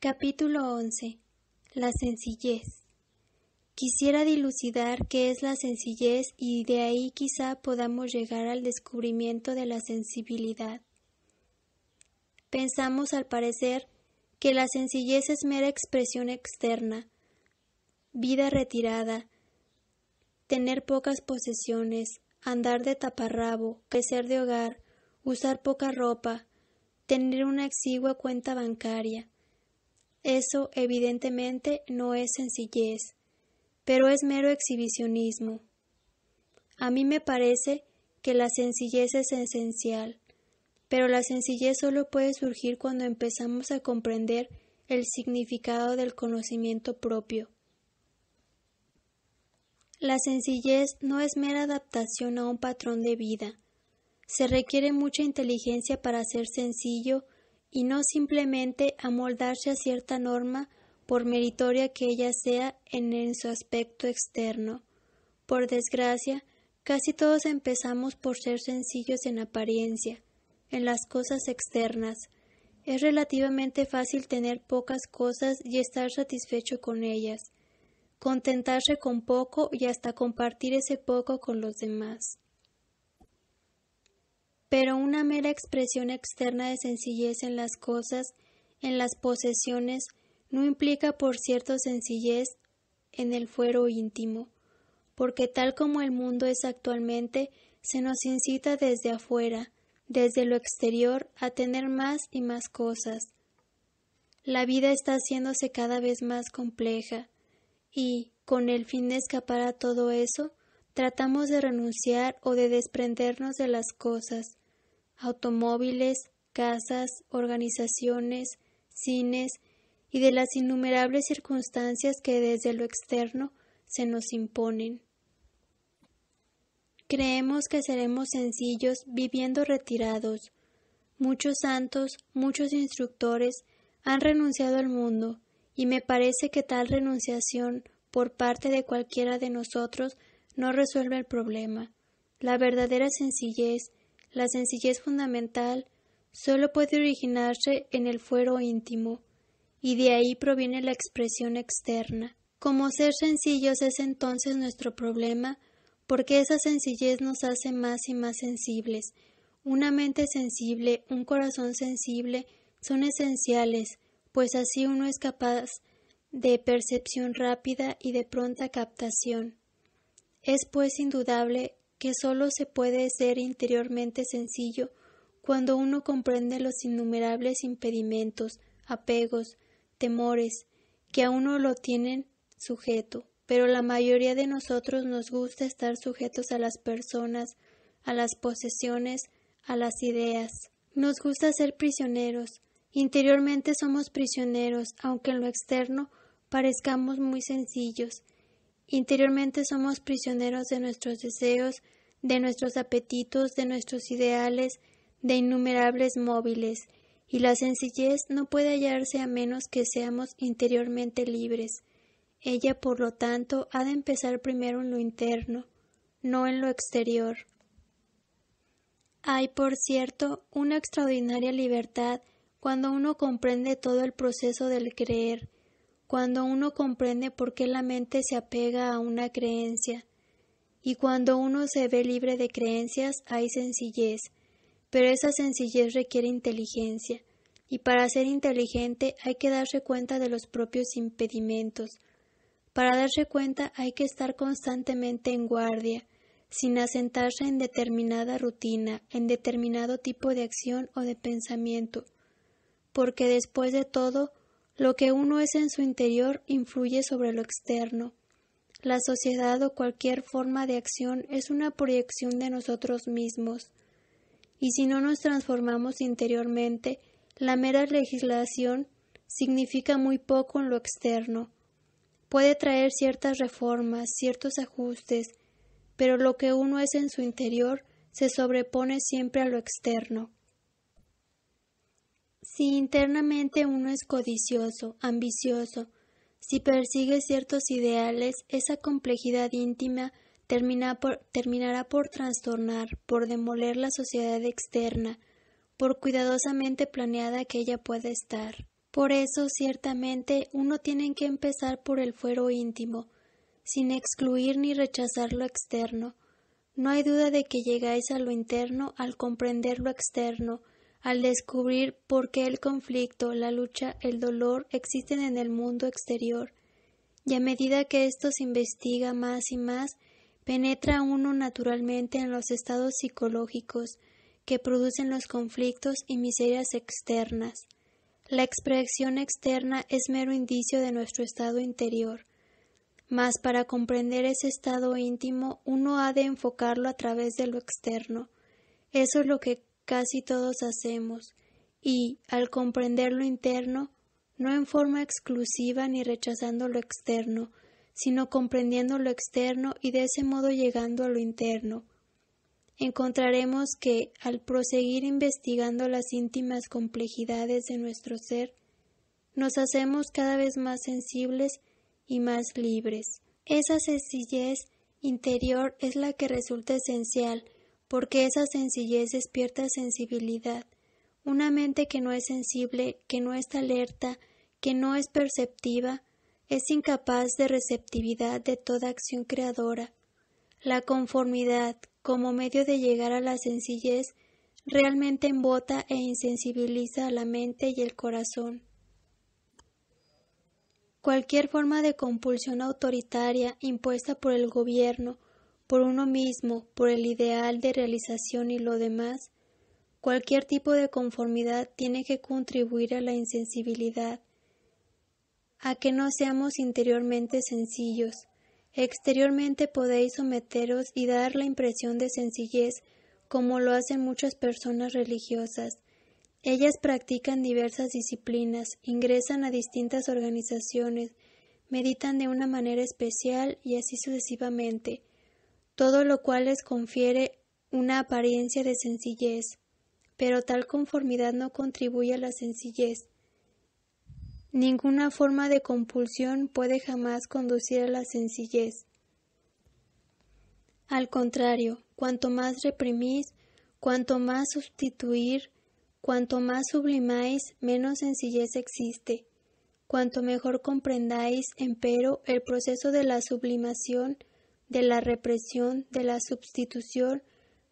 Capítulo 11. La sencillez. Quisiera dilucidar qué es la sencillez y de ahí quizá podamos llegar al descubrimiento de la sensibilidad. Pensamos al parecer que la sencillez es mera expresión externa, vida retirada, tener pocas posesiones, andar de taparrabo, crecer de hogar, usar poca ropa, tener una exigua cuenta bancaria. Eso, evidentemente, no es sencillez, pero es mero exhibicionismo. A mí me parece que la sencillez es esencial, pero la sencillez solo puede surgir cuando empezamos a comprender el significado del conocimiento propio. La sencillez no es mera adaptación a un patrón de vida. Se requiere mucha inteligencia para ser sencillo y no simplemente amoldarse a cierta norma por meritoria que ella sea en su aspecto externo. Por desgracia, casi todos empezamos por ser sencillos en apariencia, en las cosas externas. Es relativamente fácil tener pocas cosas y estar satisfecho con ellas, contentarse con poco y hasta compartir ese poco con los demás. Pero una mera expresión externa de sencillez en las cosas, en las posesiones, no implica por cierto sencillez en el fuero íntimo, porque tal como el mundo es actualmente, se nos incita desde afuera, desde lo exterior, a tener más y más cosas. La vida está haciéndose cada vez más compleja, y, con el fin de escapar a todo eso, tratamos de renunciar o de desprendernos de las cosas, automóviles, casas, organizaciones, cines y de las innumerables circunstancias que desde lo externo se nos imponen. Creemos que seremos sencillos viviendo retirados. Muchos santos, muchos instructores han renunciado al mundo y me parece que tal renunciación por parte de cualquiera de nosotros no resuelve el problema. La verdadera sencillez, la sencillez fundamental, solo puede originarse en el fuero íntimo, y de ahí proviene la expresión externa. Como ser sencillos es entonces nuestro problema, porque esa sencillez nos hace más y más sensibles. Una mente sensible, un corazón sensible, son esenciales, pues así uno es capaz de percepción rápida y de pronta captación. Es pues indudable que sólo se puede ser interiormente sencillo cuando uno comprende los innumerables impedimentos, apegos, temores, que a uno lo tienen sujeto, pero la mayoría de nosotros nos gusta estar sujetos a las personas, a las posesiones, a las ideas. Nos gusta ser prisioneros. Interiormente somos prisioneros, aunque en lo externo parezcamos muy sencillos. Interiormente somos prisioneros de nuestros deseos, de nuestros apetitos, de nuestros ideales, de innumerables móviles, y la sencillez no puede hallarse a menos que seamos interiormente libres. Ella, por lo tanto, ha de empezar primero en lo interno, no en lo exterior. Hay, por cierto, una extraordinaria libertad cuando uno comprende todo el proceso del creer, cuando uno comprende por qué la mente se apega a una creencia, y cuando uno se ve libre de creencias hay sencillez, pero esa sencillez requiere inteligencia, y para ser inteligente hay que darse cuenta de los propios impedimentos. Para darse cuenta hay que estar constantemente en guardia, sin asentarse en determinada rutina, en determinado tipo de acción o de pensamiento, porque después de todo, lo que uno es en su interior influye sobre lo externo. La sociedad o cualquier forma de acción es una proyección de nosotros mismos, y si no nos transformamos interiormente, la mera legislación significa muy poco en lo externo. Puede traer ciertas reformas, ciertos ajustes, pero lo que uno es en su interior se sobrepone siempre a lo externo. Si internamente uno es codicioso, ambicioso, si persigue ciertos ideales, esa complejidad íntima terminará por trastornar, por demoler la sociedad externa, por cuidadosamente planeada que ella pueda estar. Por eso, ciertamente, uno tiene que empezar por el fuero íntimo, sin excluir ni rechazar lo externo. No hay duda de que llegáis a lo interno al comprender lo externo, al descubrir por qué el conflicto, la lucha, el dolor existen en el mundo exterior, y a medida que esto se investiga más y más, penetra uno naturalmente en los estados psicológicos que producen los conflictos y miserias externas. La expresión externa es mero indicio de nuestro estado interior. Mas para comprender ese estado íntimo, uno ha de enfocarlo a través de lo externo. Eso es lo que casi todos hacemos, y, al comprender lo interno, no en forma exclusiva ni rechazando lo externo, sino comprendiendo lo externo y de ese modo llegando a lo interno, encontraremos que, al proseguir investigando las íntimas complejidades de nuestro ser, nos hacemos cada vez más sensibles y más libres. Esa sencillez interior es la que resulta esencial, porque esa sencillez despierta sensibilidad. Una mente que no es sensible, que no está alerta, que no es perceptiva, es incapaz de receptividad de toda acción creadora. La conformidad, como medio de llegar a la sencillez, realmente embota e insensibiliza a la mente y el corazón. Cualquier forma de compulsión autoritaria impuesta por el gobierno, por uno mismo, por el ideal de realización y lo demás, cualquier tipo de conformidad tiene que contribuir a la insensibilidad, a que no seamos interiormente sencillos. Exteriormente podéis someteros y dar la impresión de sencillez, como lo hacen muchas personas religiosas. Ellas practican diversas disciplinas, ingresan a distintas organizaciones, meditan de una manera especial y así sucesivamente, todo lo cual les confiere una apariencia de sencillez, pero tal conformidad no contribuye a la sencillez. Ninguna forma de compulsión puede jamás conducir a la sencillez. Al contrario, cuanto más reprimís, cuanto más sustituir, cuanto más sublimáis, menos sencillez existe. Cuanto mejor comprendáis, empero, el proceso de la sublimación, de la represión, de la sustitución,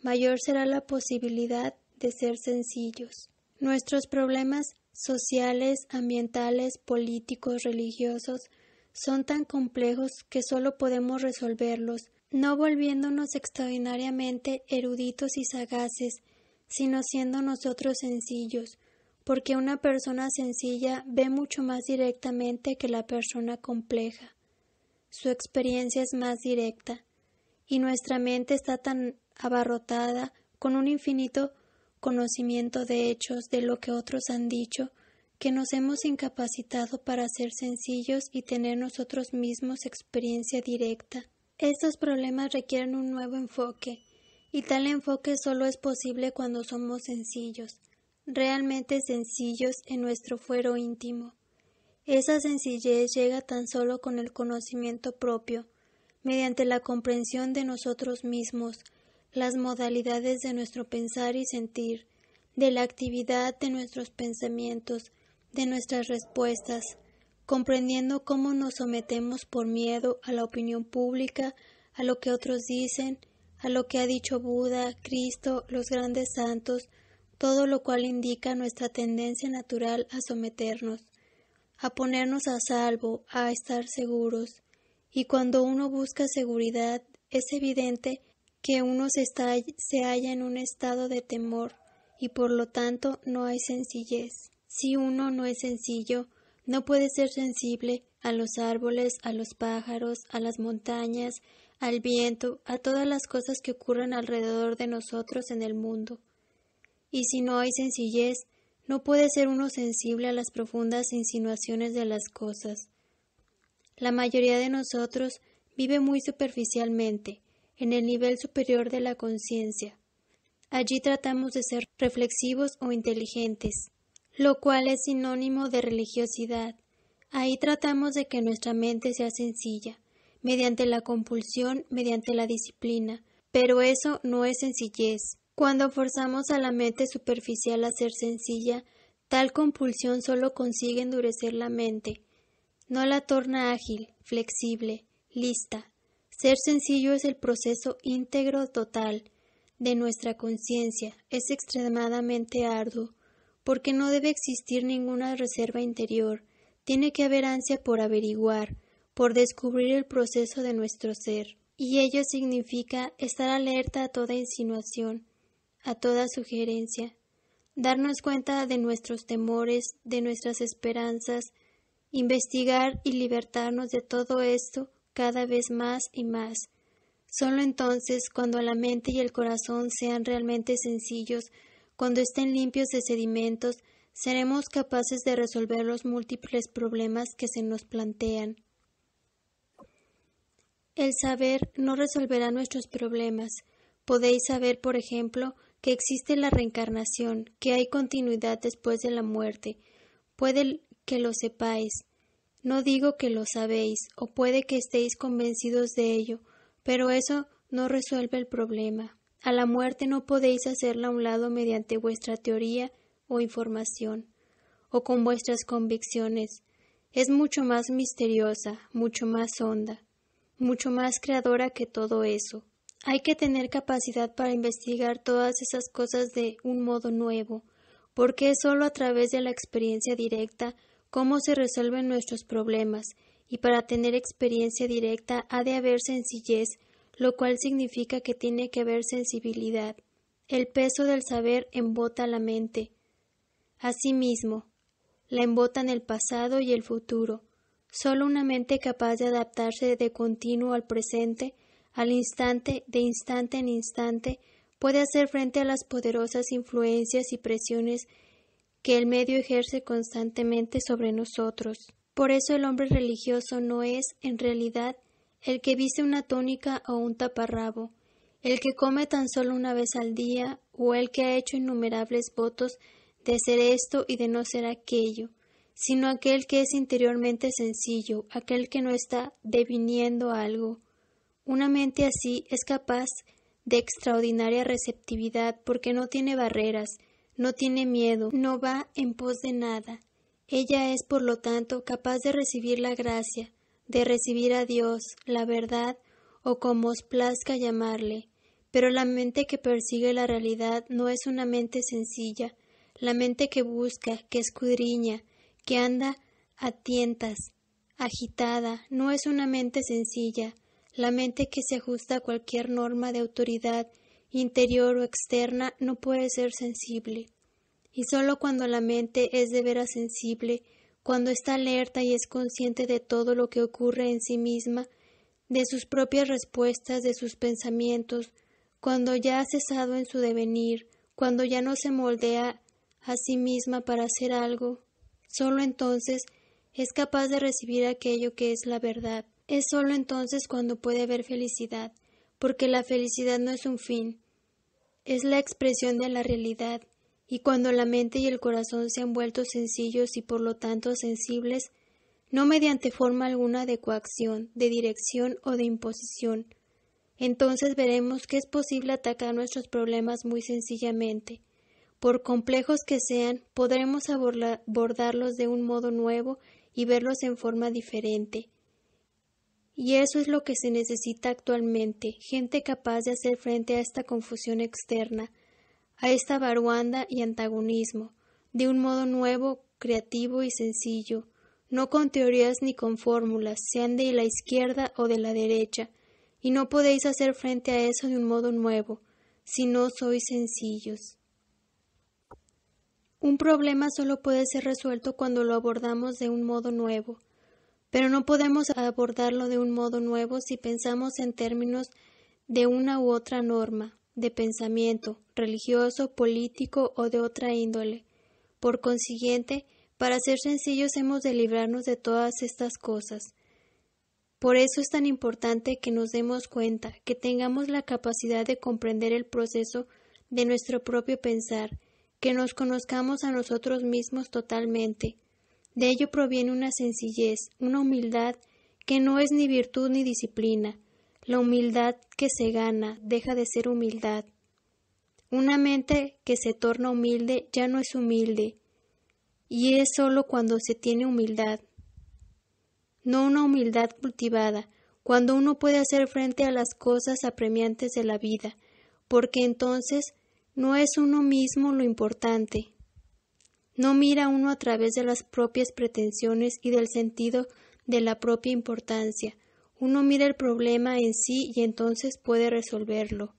mayor será la posibilidad de ser sencillos. Nuestros problemas sociales, ambientales, políticos, religiosos, son tan complejos que solo podemos resolverlos, no volviéndonos extraordinariamente eruditos y sagaces, sino siendo nosotros sencillos, porque una persona sencilla ve mucho más directamente que la persona compleja. Su experiencia es más directa, y nuestra mente está tan abarrotada con un infinito conocimiento de hechos de lo que otros han dicho, que nos hemos incapacitado para ser sencillos y tener nosotros mismos experiencia directa. Estos problemas requieren un nuevo enfoque, y tal enfoque solo es posible cuando somos sencillos, realmente sencillos en nuestro fuero íntimo. Esa sencillez llega tan solo con el conocimiento propio, mediante la comprensión de nosotros mismos, las modalidades de nuestro pensar y sentir, de la actividad de nuestros pensamientos, de nuestras respuestas, comprendiendo cómo nos sometemos por miedo a la opinión pública, a lo que otros dicen, a lo que ha dicho Buda, Cristo, los grandes santos, todo lo cual indica nuestra tendencia natural a someternos, a ponernos a salvo, a estar seguros. Y cuando uno busca seguridad, es evidente que uno se halla en un estado de temor, y por lo tanto no hay sencillez. Si uno no es sencillo, no puede ser sensible a los árboles, a los pájaros, a las montañas, al viento, a todas las cosas que ocurren alrededor de nosotros en el mundo. Y si no hay sencillez, no puede ser uno sensible a las profundas insinuaciones de las cosas. La mayoría de nosotros vive muy superficialmente, en el nivel superior de la conciencia. Allí tratamos de ser reflexivos o inteligentes, lo cual es sinónimo de religiosidad. Ahí tratamos de que nuestra mente sea sencilla, mediante la compulsión, mediante la disciplina, pero eso no es sencillez. Cuando forzamos a la mente superficial a ser sencilla, Tal compulsión solo consigue endurecer la mente, no la torna ágil, flexible, lista. Ser sencillo es el proceso íntegro total de nuestra conciencia. Es extremadamente arduo, porque no debe existir ninguna reserva interior. Tiene que haber ansia por averiguar, por descubrir el proceso de nuestro ser. Y ello significa estar alerta a toda insinuación, a toda sugerencia, darnos cuenta de nuestros temores, de nuestras esperanzas, investigar y libertarnos de todo esto cada vez más y más. Solo entonces, cuando la mente y el corazón sean realmente sencillos, cuando estén limpios de sedimentos, seremos capaces de resolver los múltiples problemas que se nos plantean. El saber no resolverá nuestros problemas. Podéis saber, por ejemplo, que existe la reencarnación, que hay continuidad después de la muerte. Puede que lo sepáis. No digo que lo sabéis, o puede que estéis convencidos de ello, pero eso no resuelve el problema. A la muerte no podéis hacerla a un lado mediante vuestra teoría o información, o con vuestras convicciones. Es mucho más misteriosa, mucho más honda, mucho más creadora que todo eso. Hay que tener capacidad para investigar todas esas cosas de un modo nuevo, porque es sólo a través de la experiencia directa cómo se resuelven nuestros problemas, y para tener experiencia directa ha de haber sencillez, lo cual significa que tiene que haber sensibilidad. El peso del saber embota la mente. Asimismo, la embotan el pasado y el futuro. Solo una mente capaz de adaptarse de continuo al presente, al instante, de instante en instante, puede hacer frente a las poderosas influencias y presiones que el medio ejerce constantemente sobre nosotros. Por eso el hombre religioso no es, en realidad, el que viste una túnica o un taparrabo, el que come tan solo una vez al día, o el que ha hecho innumerables votos de ser esto y de no ser aquello, sino aquel que es interiormente sencillo, aquel que no está deviniendo algo. Una mente así es capaz de extraordinaria receptividad porque no tiene barreras, no tiene miedo, no va en pos de nada. Ella es, por lo tanto, capaz de recibir la gracia, de recibir a Dios, la verdad, o como os plazca llamarle. Pero la mente que persigue la realidad no es una mente sencilla. La mente que busca, que escudriña, que anda a tientas, agitada, no es una mente sencilla. La mente que se ajusta a cualquier norma de autoridad, interior o externa, no puede ser sensible. Y sólo cuando la mente es de veras sensible, cuando está alerta y es consciente de todo lo que ocurre en sí misma, de sus propias respuestas, de sus pensamientos, cuando ya ha cesado en su devenir, cuando ya no se moldea a sí misma para hacer algo, sólo entonces es capaz de recibir aquello que es la verdad. Es sólo entonces cuando puede haber felicidad, porque la felicidad no es un fin, es la expresión de la realidad, y cuando la mente y el corazón se han vuelto sencillos y por lo tanto sensibles, no mediante forma alguna de coacción, de dirección o de imposición, entonces veremos que es posible atacar nuestros problemas muy sencillamente. Por complejos que sean, podremos abordarlos de un modo nuevo y verlos en forma diferente. Y eso es lo que se necesita actualmente, gente capaz de hacer frente a esta confusión externa, a esta baruanda y antagonismo, de un modo nuevo, creativo y sencillo, no con teorías ni con fórmulas, sean de la izquierda o de la derecha, y no podéis hacer frente a eso de un modo nuevo, si no sois sencillos. Un problema solo puede ser resuelto cuando lo abordamos de un modo nuevo, pero no podemos abordarlo de un modo nuevo si pensamos en términos de una u otra norma de pensamiento, religioso, político o de otra índole. Por consiguiente, para ser sencillos hemos de librarnos de todas estas cosas. Por eso es tan importante que nos demos cuenta, que tengamos la capacidad de comprender el proceso de nuestro propio pensar, que nos conozcamos a nosotros mismos totalmente. De ello proviene una sencillez, una humildad que no es ni virtud ni disciplina. La humildad que se gana deja de ser humildad. Una mente que se torna humilde ya no es humilde. y es sólo cuando se tiene humildad, no una humildad cultivada, cuando uno puede hacer frente a las cosas apremiantes de la vida, porque entonces no es uno mismo lo importante. No mira uno a través de las propias pretensiones y del sentido de la propia importancia. Uno mira el problema en sí y entonces puede resolverlo.